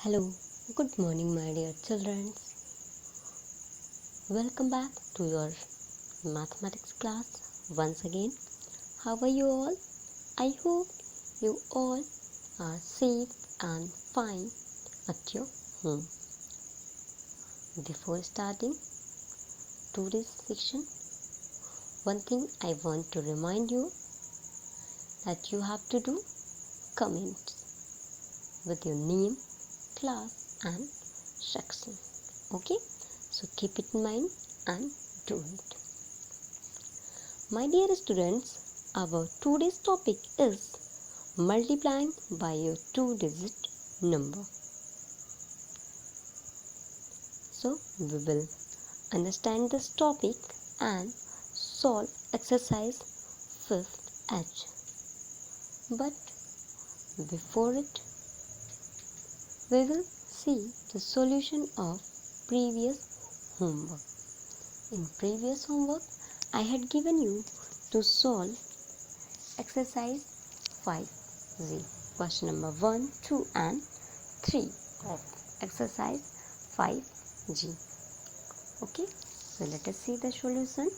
Hello, good morning, my dear children. Welcome back to your mathematics class once again. How are you all? I hope you all are safe and fine at your home. Before starting today's section, one thing I want to remind you that you have to do comments with your name, class and section. Okay? So keep it in mind and do it. My dear students, our today's topic is multiplying by a two-digit number. So we will understand this topic and solve exercise 5th H. But before it, we will see the solution of previous homework. In previous homework, I had given you to solve exercise 5G, question number 1, 2 and 3 of exercise 5G. Okay, so let us see the solution.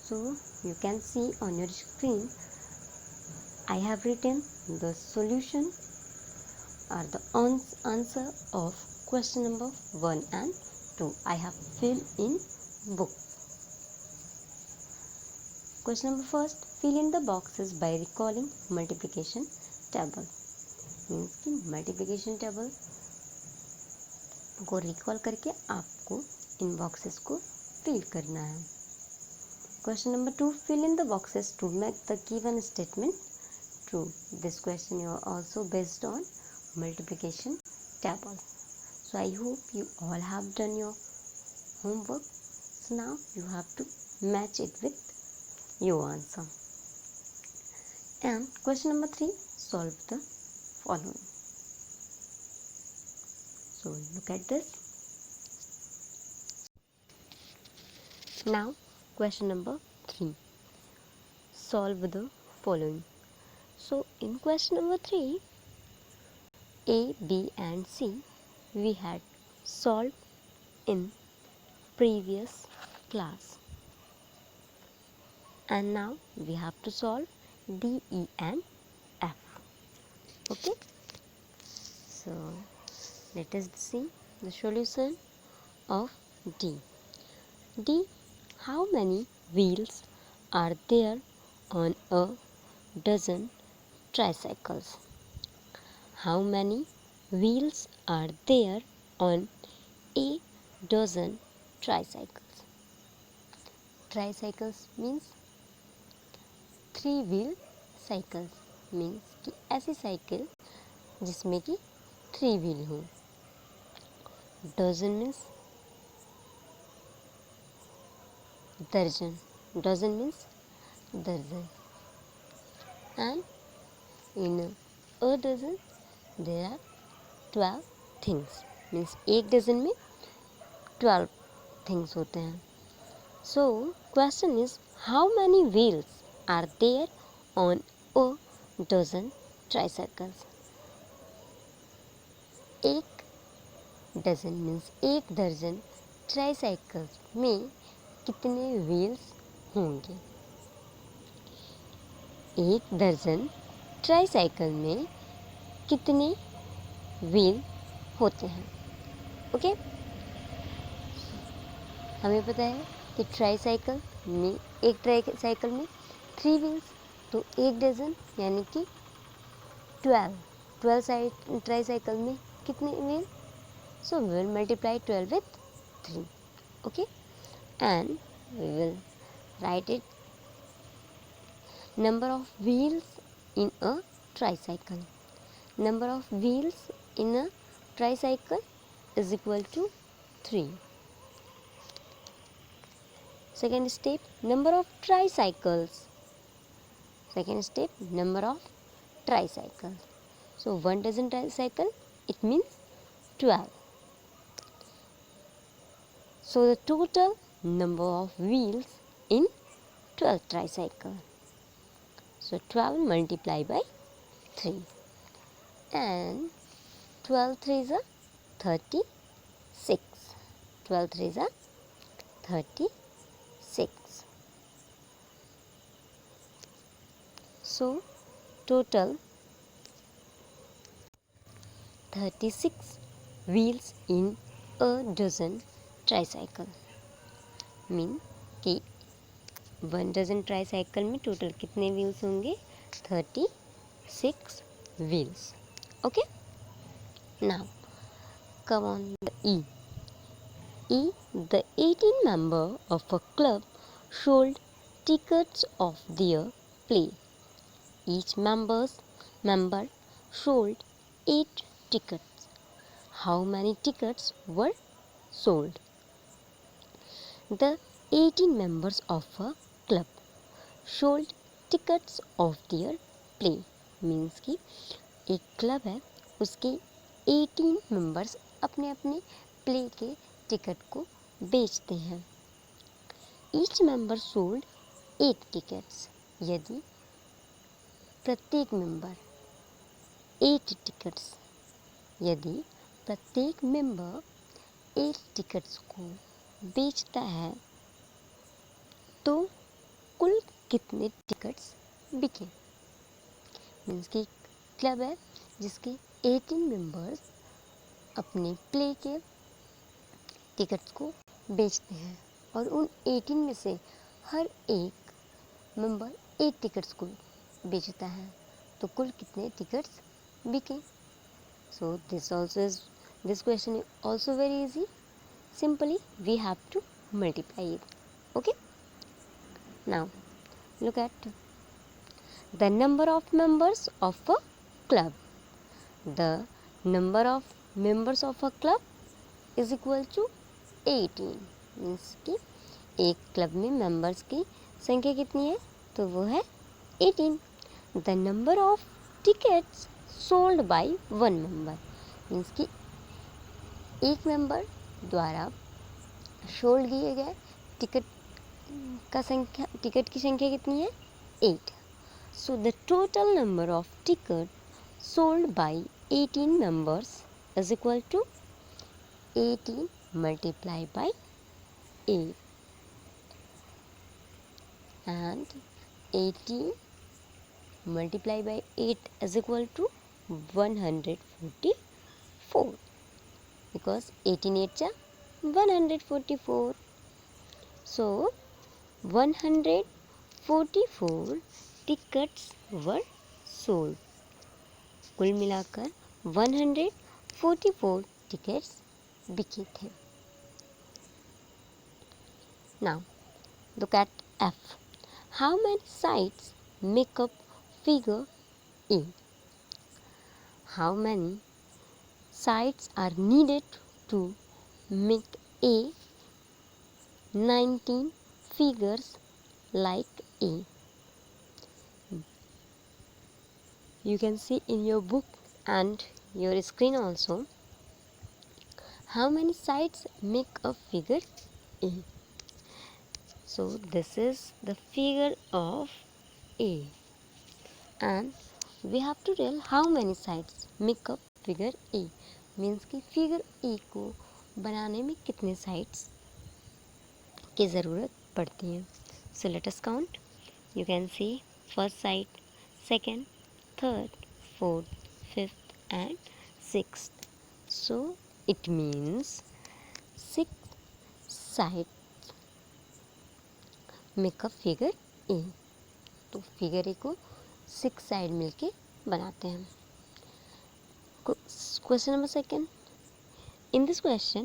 So you can see on your screen, I have written the solution or the answer of question number 1 and 2. I have filled in book. Question number first, fill in the boxes by recalling multiplication table. Means कि multiplication table को recall करके आपको इन boxes को fill करना है. Question number 2, fill in the boxes to make the given statement true. This question you are also based on multiplication table. So I hope you all have done your homework. So now you have to match it with your answer. And question number 3, solve the following. So look at this. Now question number 3, solve the following. So in question number 3, A, B and C we had solved in previous class. And now we have to solve D, E and F. Okay. So let us see the solution of D. D. How many wheels are there on a dozen tricycles? How many wheels are there on a dozen tricycles? Tricycles means 3-wheel cycle. Means कि ऐसी cycle जिसमें कि 3 wheel हो. Dozen means दर्जन. Dozen means दर्जन. And in a dozen there are 12 things. Means एक dozen में 12 things होते हैं. So question is how many wheels are there on a dozen tricycles. एक डजन मीन्स एक दर्जन ट्राइसाइकिल्स में कितने व्हील्स होंगे. एक दर्जन ट्राइसाइकिल में कितने व्हील होते हैं. ओके. हमें पता है कि ट्राइसाइकिल में एक ट्राइसाइकिल में 3 व्हील्स, तो एक डजन यानी कि 12 ट्राइसाइकिल में कितने wheel. So we will multiply 12 with 3. Okay. And we will write it. Number of wheels in a tricycle. Number of wheels in a tricycle is equal to 3. Second step, number of tricycles. Second step, number of tricycles. So 1 dozen tricycle, it means 12. So the total number of wheels in 12 tricycle. So 12 multiplied by 3 and 12 threes are 36. 12 threes are 36. So total 36 wheels in a dozen tricycle. Mean कि 1 dozen tricycle में total कितने wheels होंगे? 36 wheels. Okay. Now come on the E. E, the 18 member of a club sold tickets of their play. Each member sold 8 tickets. How many tickets were sold? The 18 members of a club sold tickets of their play. Means कि एक club है, उसके 18 members अपने अपने play के ticket को बेचते हैं. Each member sold 8 tickets. यदि प्रत्येक मेंबर 8 टिकट्स, यदि प्रत्येक मेंबर 8 टिकट्स को बेचता है तो कुल कितने टिकट्स बिके? मीन्स कि क्लब है जिसके 18 मेंबर्स अपने प्ले के टिकट्स को बेचते हैं और उन 18 में से हर एक मेंबर 8 टिकट्स को बेचता है तो कुल कितने टिकट्स बिके? So this question is also very easy. Simply we have to multiply it. Okay. Now look at the number of members of a club. The number of members of a club is equal to 18. Means कि एक club में members की संख्या कितनी है? तो वो है 18. The number of tickets sold by one member. Means कि एक मेंबर द्वारा सोल्ड किए गए टिकट की संख्या कितनी है? 8. So the total number of ticket sold by 18 members is equal to 18 multiply by 8 and 18 multiply by 8 is equal to 144. Because 18 8 are 144. So 144 tickets were sold. कुल मिलाकर 144 टिकट्स बिके थे. Now look at F. How many sides make up figure A? How many sides are needed to make a 19 figures like A? You can see in your book and your screen also. How many sides make a figure A? So this is the figure of A and we have to tell how many sides make up figure A. Means कि figure A को बनाने में कितने sides की ज़रूरत पड़ती है. So let us count. You can see first side, second, third, fourth, fifth and sixth. So it means 6 side make a figure A. तो फिगर ए को 6 साइड मिलके बनाते हैं. Question number 2. In this question,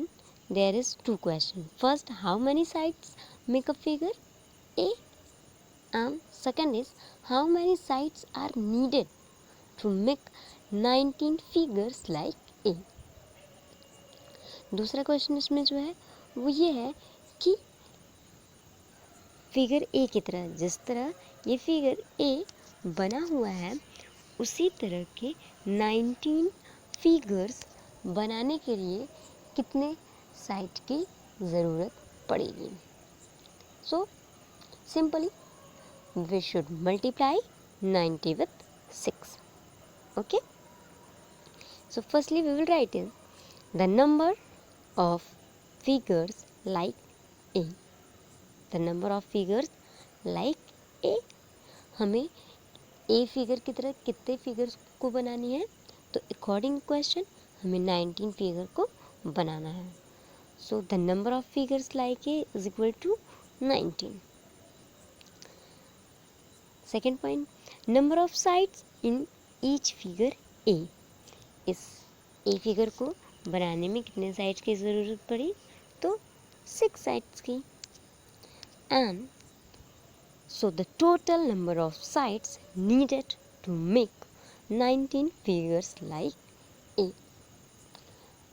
there is 2 questions. First, how many sides make a figure A? And second is, how many sides are needed to make 19 figures like A? दूसरा question इसमें जो है वो ये है कि फिगर ए की तरह, जिस तरह ये फिगर ए बना हुआ है उसी तरह के 19 फिगर्स बनाने के लिए कितने साइड की ज़रूरत पड़ेगी. So simply we should multiply 90 with 6. Okay, so firstly we will write in the number of figures like a. The number of figures like a. हमें ए फिगर की तरह कितने फिगर्स को बनानी है, तो अकॉर्डिंग क्वेश्चन हमें 19 फिगर को बनाना है. So the number of figures like A is equal to 19. Second point, number of sides in each figure A. इस ए फिगर को बनाने में कितने साइड्स की ज़रूरत पड़ी, तो 6 साइड्स की. And so the total number of sides needed to make 19 figures like A.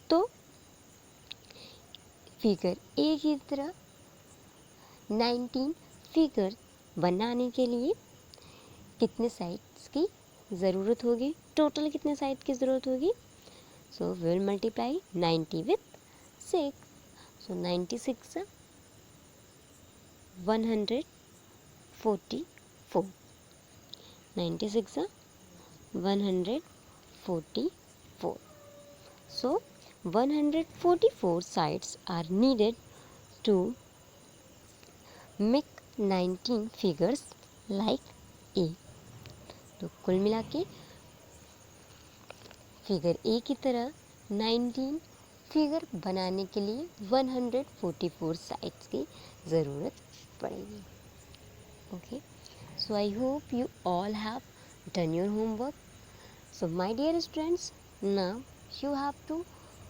तो फिगर ए की तरह 19 फिगर बनाने के लिए कितने साइड्स की ज़रूरत होगी, टोटल कितने साइड की ज़रूरत होगी. So we will multiply 90 with 6. So 96 144. 96 144. So 144 sides are needed to make 19 figures like A. तो कुल मिला के फिगर ए की तरह 19 फिगर बनाने के लिए 144 साइड्स की ज़रूरत पड़ेगी. Okay, so I hope you all have done your homework. So my dear students, now you have to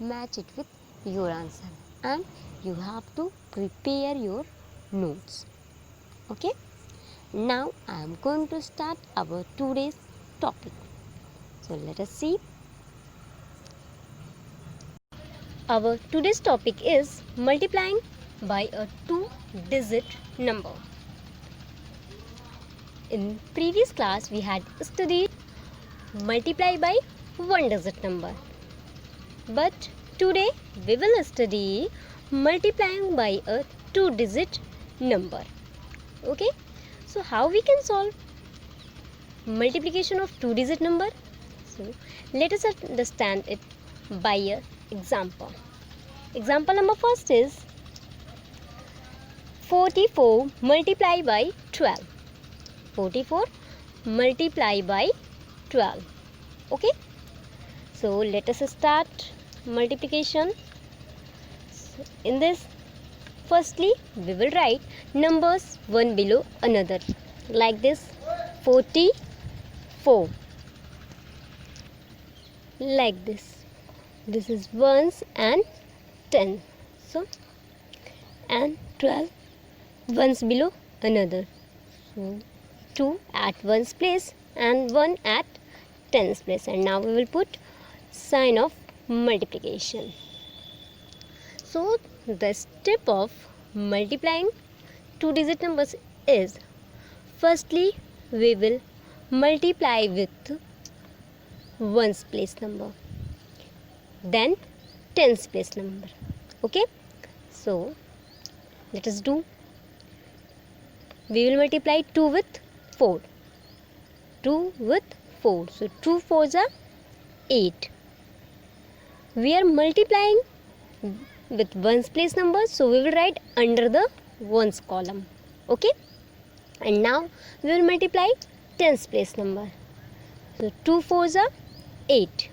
match it with your answer and you have to prepare your notes. Okay, now I am going to start our today's topic. So let us see. Our today's topic is multiplying by a 2-digit number. In previous class we had studied multiply by 1-digit number, but today we will study multiplying by a 2-digit number. Okay, so how we can solve multiplication of 2-digit number? So let us understand it by a example. Example number first is 44 multiplied by 12. 44 multiply by 12. Okay, so let us start multiplication. So in this, firstly we will write numbers one below another like this. 44 like this. This is ones and 10. So and 12 ones below another. So 2 at ones place and 1 at tens place, and now we will put sign of multiplication. So the step of multiplying 2-digit numbers is, firstly we will multiply with ones place number, then tens place number. Okay, so let us do. We will multiply 2 with 4. 2 with 4. So 2 4s are 8. We are multiplying with ones place number, so we will write under the ones column. Okay, and now we will multiply tens place number. So 2 4s are 8,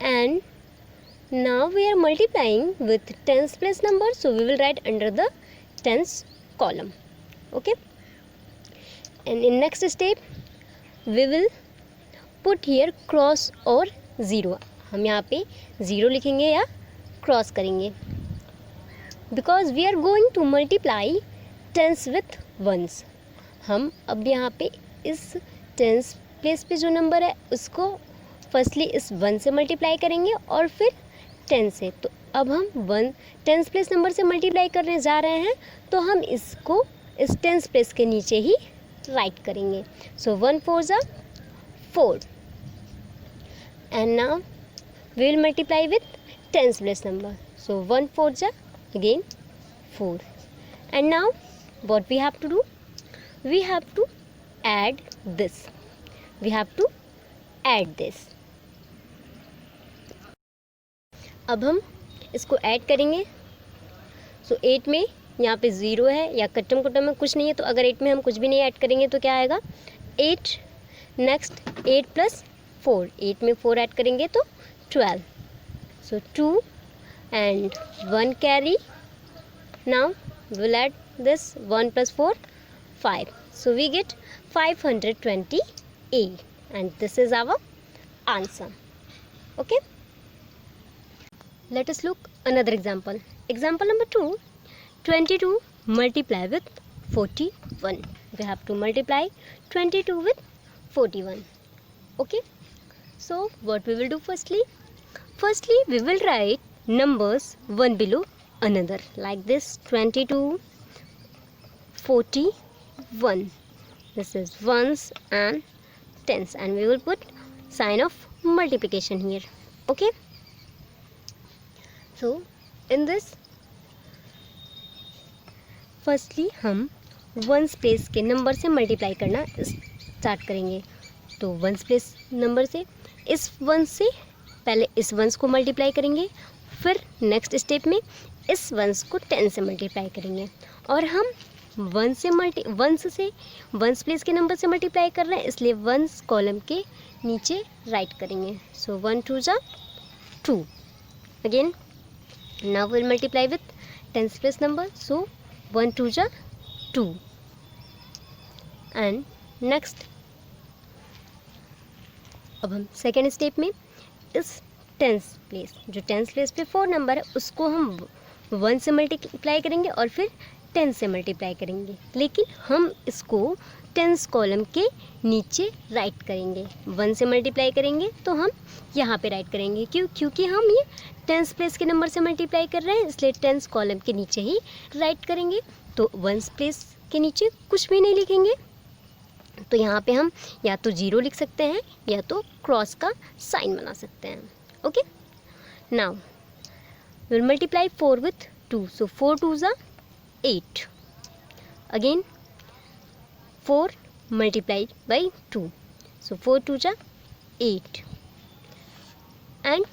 and now we are multiplying with tens place number, so we will write under the tens column. Okay, and in next step we will put here cross or zero. हम यहाँ पे zero लिखेंगे या cross करेंगे, because we are going to multiply tens with ones. हम अब यहाँ पे इस टेंस प्लेस पे जो नंबर है उसको फर्स्टली इस वन से मल्टीप्लाई करेंगे और फिर टेन से. तो अब हम वन टेंस प्लेस नंबर से मल्टीप्लाई करने जा रहे हैं, तो हम इसको इस टेंस प्लेस के नीचे ही राइट करेंगे. सो 1 4 जा 4, and now we will multiply with tens place number. So 1 4 ja again 4, and now what we have to do, we have to add this. We have to add this. अब हम इसको add करेंगे. सो 8 में यहाँ पे 0 है या कट्टम कुट्टम में कुछ नहीं है, तो अगर 8 में हम कुछ भी नहीं ऐड करेंगे तो क्या आएगा 8. नेक्स्ट 8 + 4, 8 में 4 ऐड करेंगे तो 12. सो 2 and 1 carry. Now we will add this 1 + 4, 5. So we get 520A, and this is our answer. Okay. Let us look another example. Example number 2. 22 multiply with 41. We have to multiply 22 with 41. Okay. So what we will do firstly? Firstly, we will write numbers one below another like this. 22, 41. This is ones and tens, and we will put sign of multiplication here. Okay. So in this, firstly हम ones place के number से multiply करना start करेंगे. तो ones place number से इस once से पहले इस वंस को मल्टीप्लाई करेंगे, फिर नेक्स्ट स्टेप में इस वंस को 10 से मल्टीप्लाई करेंगे. और हम वंस प्लेस के नंबर से मल्टीप्लाई कर रहे हैं, इसलिए वंस कॉलम के नीचे राइट करेंगे. सो 1 2 जा 2. Again now will multiply with 10 place number. So 1 2 जा 2. एंड नेक्स्ट अब हम सेकेंड स्टेप में इस टेंस प्लेस, जो टेंस प्लेस पे 4 नंबर है, उसको हम 1 से मल्टीप्लाई करेंगे और फिर 10 से मल्टीप्लाई करेंगे. लेकिन हम इसको टेंस कॉलम के नीचे राइट करेंगे. 1 से मल्टीप्लाई करेंगे तो हम यहाँ पे राइट करेंगे. क्योंकि हम ये टेंस प्लेस के नंबर से मल्टीप्लाई कर रहे हैं, इसलिए टेंस कॉलम के नीचे ही राइट करेंगे. तो वंस प्लेस के नीचे कुछ भी नहीं लिखेंगे. तो यहाँ पे हम या तो 0 लिख सकते हैं या तो क्रॉस का साइन बना सकते हैं. Okay. Now will multiply 4 with 2. सो 4 2 जा 8. Again 4 multiplied by 2. So 4 2 जा 8. And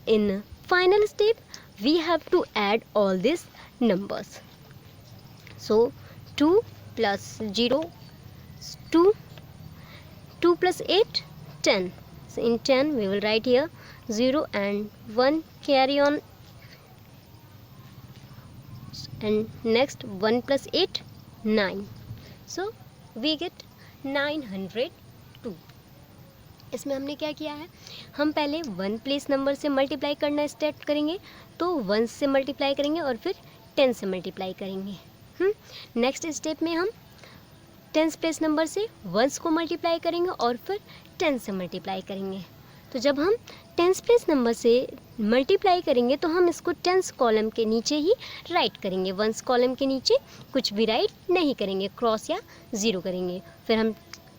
in final step we have to add all these numbers. So 2 plus 0 2. 2 plus 8 10. So in 10 we will write here 0 and 1 carry on, and next 1 plus 8 9. So we get 902. इसमें हमने क्या किया है, हम पहले 1 place number से multiply करना start करेंगे. तो 1 से मल्टीप्लाई करेंगे और फिर 10 से मल्टीप्लाई करेंगे. नेक्स्ट स्टेप में हम 10 प्लेस नंबर से 1s को मल्टीप्लाई करेंगे और फिर 10 से मल्टीप्लाई करेंगे. तो जब हम 10 प्लेस नंबर से मल्टीप्लाई करेंगे तो हम इसको 10 कॉलम के नीचे ही राइट करेंगे. 1s कॉलम के नीचे कुछ भी राइट नहीं करेंगे, क्रॉस या 0 करेंगे. फिर हम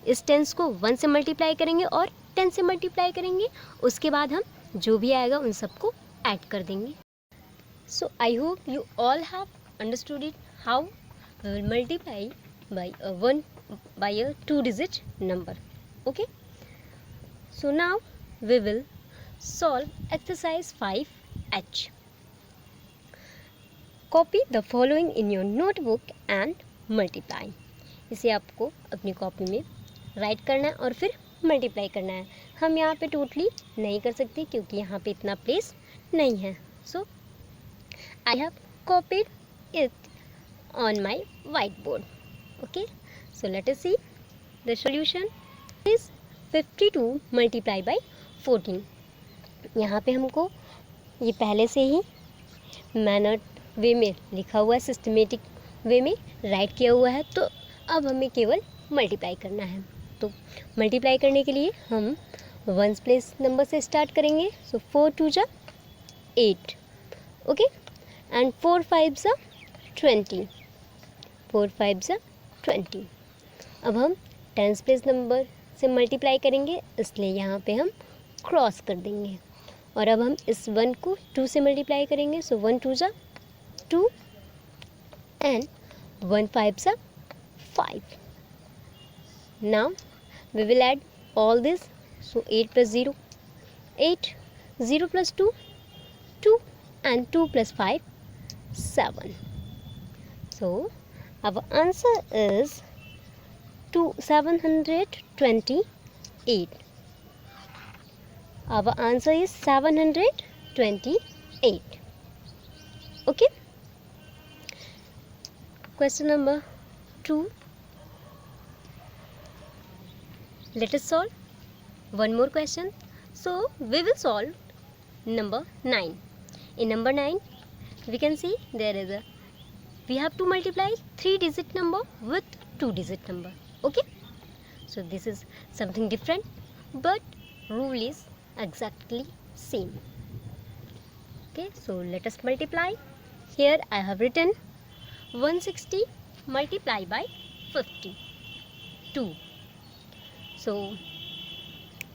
इस 10 को 1 से मल्टीप्लाई करेंगे और 10 से मल्टीप्लाई करेंगे. उसके बाद हम जो भी आएगा उन सबको ऐड कर देंगे. So I hope you all have understood it how we will multiply by a 2-digit number. Okay. So now we will solve exercise 5H. Copy the following in your notebook and multiply. इसे आपको अपनी copy में right करना है और फिर multiply करना है. हम यहाँ पे टोटली नहीं कर सकते क्योंकि यहाँ पे इतना प्लेस नहीं है. So I have copied it on my whiteboard. Okay, so let us see the solution is 52 multiplied by 14. यहाँ पे हमको ये पहले से ही मैनर्ड वे में लिखा हुआ है, सिस्टमेटिक वे में राइट किया हुआ है. तो अब हमें केवल मल्टीप्लाई करना है. तो मल्टीप्लाई करने के लिए हम 1s प्लेस नंबर से स्टार्ट करेंगे. सो 4 2 जा 8. ओके. एंड 4 5 जा 20. 4 5 जा 20. अब हम 10s प्लेस नंबर से मल्टीप्लाई करेंगे, इसलिए यहाँ पे हम क्रॉस कर देंगे. और अब हम इस 1 को 2 से मल्टीप्लाई करेंगे. सो 1 2 जा 2 एंड 1 5 जा 5. Now we will add all this So 8 plus 0, 8. 0 plus 2, 2. And 2 plus 5, 7. So our answer is 728. Our answer is 728. Okay. Question number 2. Let us solve one more question. So we will solve number 9. In number 9, we can see we have to multiply 3-digit number with 2-digit number. Okay. So this is something different, but rule is exactly same. Okay. So let us multiply. Here I have written 160 multiplied by 52. So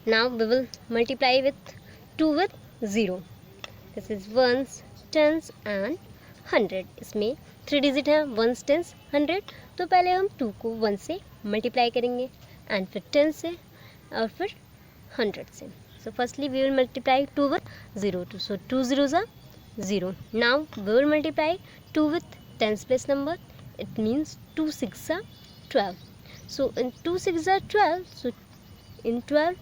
now we will multiply with 2 with 0. This is ones, tens and 100. इसमें 3 digit हैं, once, tense, 100. तो पहले हम 2 को 1 से multiply करेंगे and फिर 10 से और फिर 100 से. So firstly we will multiply 2 with 0. So 2 zeros are 0. Now we will multiply 2 with tens place number. It means 2 6 are 12. So in 2 6 are 12. So in 12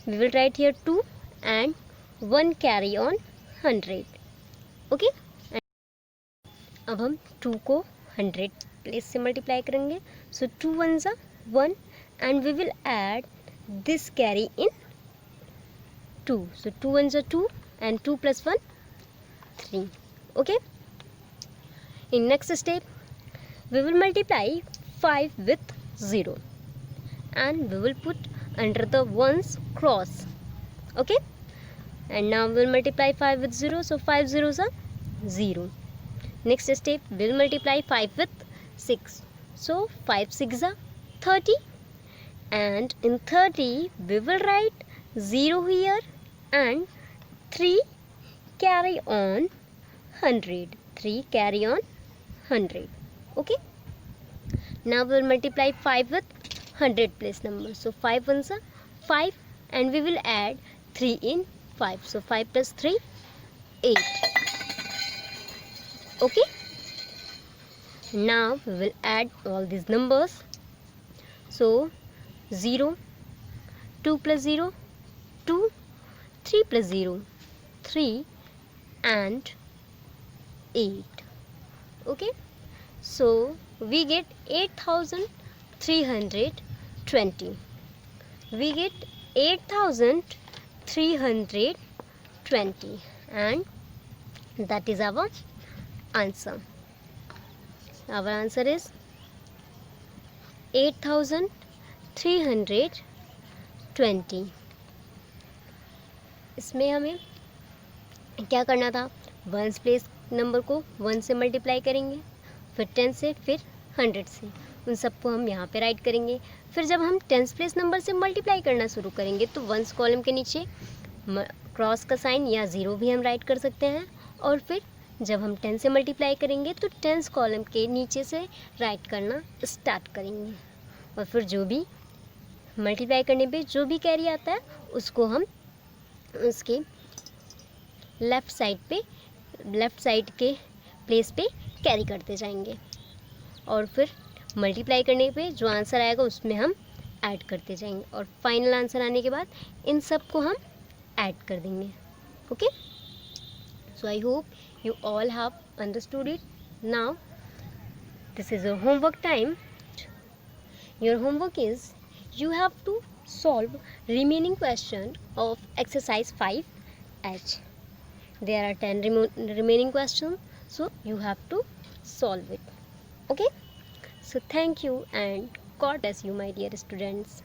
we will write here 2 and 1 carry on 100. Okay. अब हम 2 को 100 place से multiply करेंगे. So 2 1s are 1 and we will add this carry in 2. So 2 1s are 2 and 2 plus 1 3. Okay. In next step we will multiply 5 with 0 and we will put under the ones cross. Okay. And now we will multiply 5 with 0. So 5 zeros are 0. Next step we will multiply 5 with 6. So 5 6 are 30 and in 30 we will write 0 here and 3 carry on 100. 3 carry on 100. Okay. Now we will multiply 5 with 100 place number. So 5 1s are 5 and we will add 3 in 5. So 5 plus 3 8. Okay. Now we will add all these numbers. So 0, 2 plus 0 2, 3 plus 0 3 and 8. Okay. So we get 8320. We get 8320 and that is our answer. Our answer is 8320. इसमें हमें क्या करना था, ones place number को 1 से multiply करेंगे, फिर 10 से, फिर 100 से. उन सबको हम यहाँ पे राइट करेंगे. फिर जब हम 10 प्लेस नंबर से मल्टीप्लाई करना शुरू करेंगे तो वंस कॉलम के नीचे क्रॉस का साइन या 0 भी हम राइट कर सकते हैं. और फिर जब हम 10 से मल्टीप्लाई करेंगे तो 10 कॉलम के नीचे से राइट करना स्टार्ट करेंगे. और फिर जो भी मल्टीप्लाई करने पे जो भी कैरी आता है उसको हम उसके लेफ़्ट साइड के प्लेस पे कैरी करते जाएंगे. और फिर मल्टीप्लाई करने पे जो आंसर आएगा उसमें हम ऐड करते जाएंगे. और फाइनल आंसर आने के बाद इन सब को हम ऐड कर देंगे. Okay. So I hope you all have understood it. Now this is your homework time. Your homework is you have to solve remaining question of exercise 5H. There are 10 remaining questions, so you have to solve it. Okay. So thank you and God bless you, my dear students.